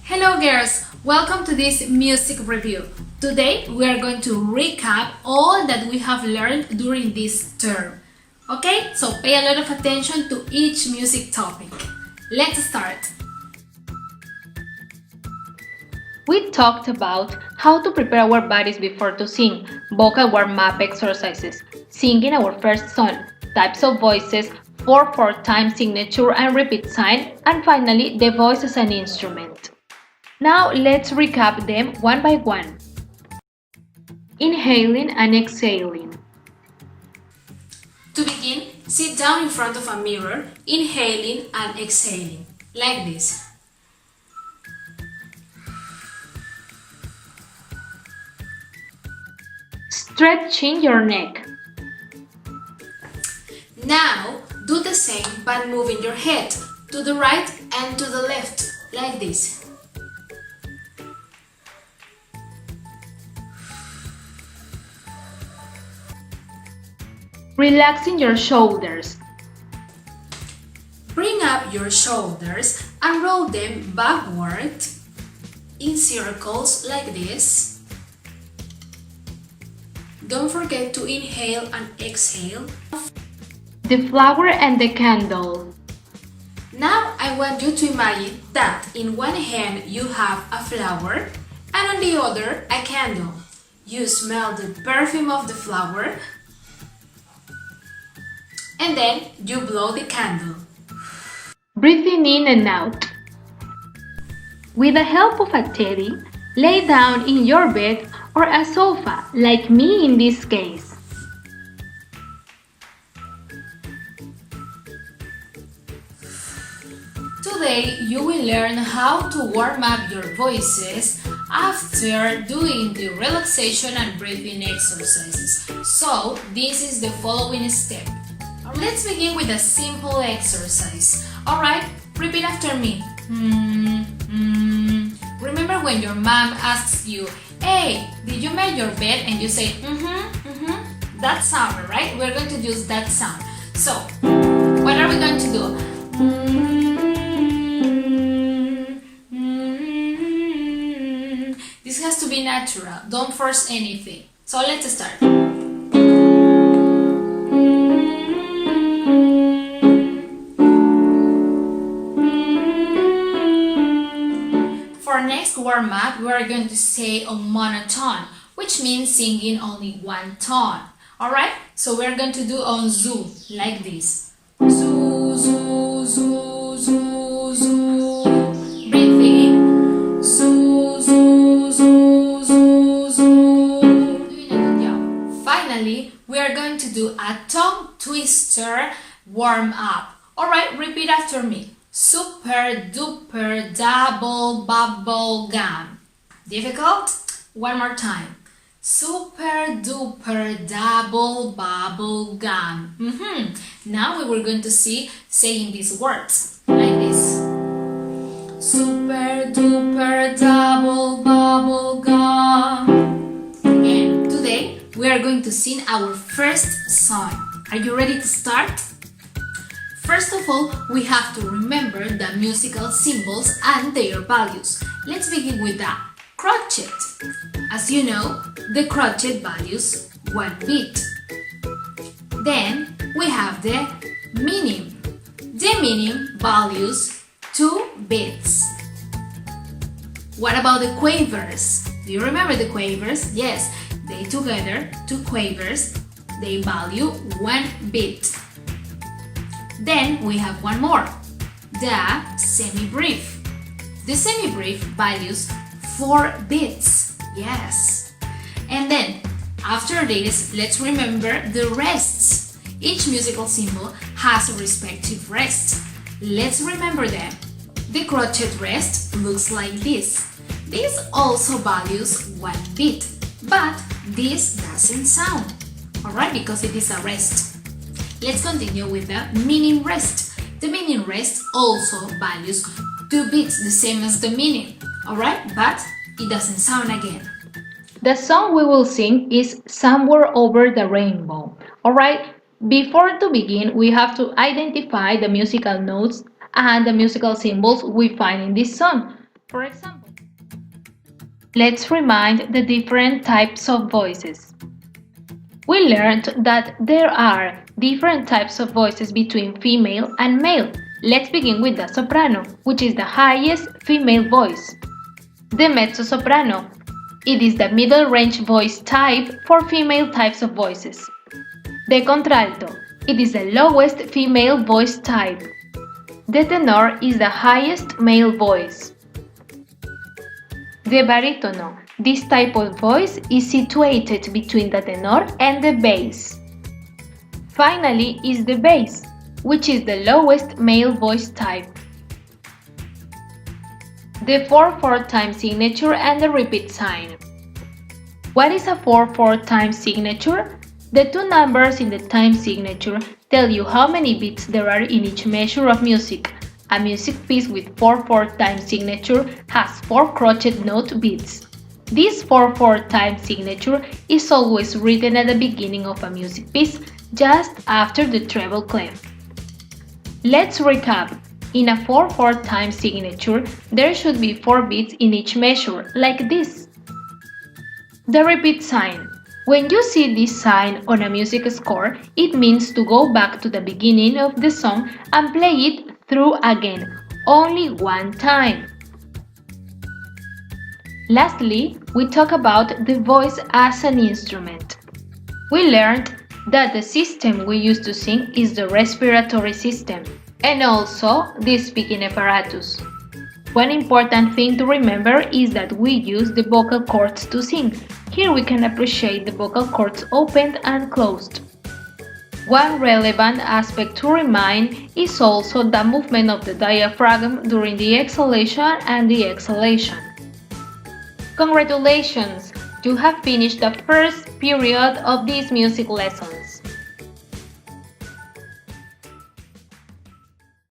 Hello girls, welcome to this music review. Today we are going to recap all that we have learned during this term. Okay, so pay a lot of attention to each music topic. Let's start. We talked about how to prepare our bodies before to sing, vocal warm-up exercises, singing our first song, types of voices, 4/4 time signature and repeat sign, and finally the voice as an instrument. Now let's recap them one by one. Inhaling and exhaling. To begin, sit down in front of a mirror, inhaling and exhaling, like this. Stretching your neck. Now, do the same but moving your head to the right and to the left, like this. Relaxing your shoulders. Bring up your shoulders and roll them backward in circles like this. Don't forget to inhale and exhale. The flower and the candle. Now I want you to imagine that in one hand you have a flower and on the other a candle. You smell the perfume of the flower and then you blow the candle. Breathing in and out. With the help of a teddy, lay down in your bed or a sofa, like me in this case. Today you will learn how to warm up your voices after doing the relaxation and breathing exercises. So this is the following step. Let's begin with a simple exercise. Alright, repeat after me. Remember when your mom asks you, hey, did you make your bed? And you say, that sound, right? We're going to use that sound. So, what are we going to do? This has to be natural. Don't force anything. So let's start. For next warm-up, we are going to say on monotone, which means singing only one tone. Alright? So we are going to do on zoo, like this. Zoo, zoo, zoo, zoo, zoo. Breathe in. Zoo, zoo, zoo, zoo, zoo. Doing a good job. Finally, we are going to do a tongue twister warm-up. Alright, repeat after me. Super duper double bubble gum. Difficult? One more time. Super duper double bubble gum. Now we were going to see saying these words like this. Super duper double bubble gum. Again, today we are going to sing our first song. Are you ready to start? First of all, we have to remember the musical symbols and their values. Let's begin with the crotchet. As you know, the crotchet values 1 beat. Then we have the minim. The minim values 2 beats. What about the quavers? Do you remember the quavers? Yes, they together, 2 quavers, they value 1 beat. Then we have one more, the semi-brief. The semi-brief values 4 beats, yes. And then, after this, let's remember the rests. Each musical symbol has a respective rest. Let's remember them. The crotchet rest looks like this. This also values 1 beat, but this doesn't sound, alright, because it is a rest. Let's continue with the minim rest. The minim rest also values 2 beats, the same as the minim, alright, but it doesn't sound again. The song we will sing is Somewhere Over the Rainbow. Alright, before to begin, we have to identify the musical notes and the musical symbols we find in this song. For example, let's remind the different types of voices. We learned that there are different types of voices between female and male. Let's begin with the soprano, which is the highest female voice. The mezzo-soprano. It is the middle range voice type for female types of voices. The contralto. It is the lowest female voice type. The tenor is the highest male voice. The baritono. This type of voice is situated between the tenor and the bass. Finally is the bass, which is the lowest male voice type. The 4/4 time signature and the repeat sign. What is a 4/4 time signature? The two numbers in the time signature tell you how many beats there are in each measure of music. A music piece with 4/4 time signature has 4 crotchet note beats. This 4/4 time signature is always written at the beginning of a music piece, just after the treble clef. Let's recap. In a 4/4 time signature, there should be 4 beats in each measure, like this. The repeat sign. When you see this sign on a music score, it means to go back to the beginning of the song and play it through again, only one time. Lastly, we talk about the voice as an instrument. We learned that the system we use to sing is the respiratory system and also the speaking apparatus. One important thing to remember is that we use the vocal cords to sing. Here we can appreciate the vocal cords opened and closed. One relevant aspect to remind is also the movement of the diaphragm during the exhalation and the exhalation. Congratulations! You have finished the first period of this music lesson.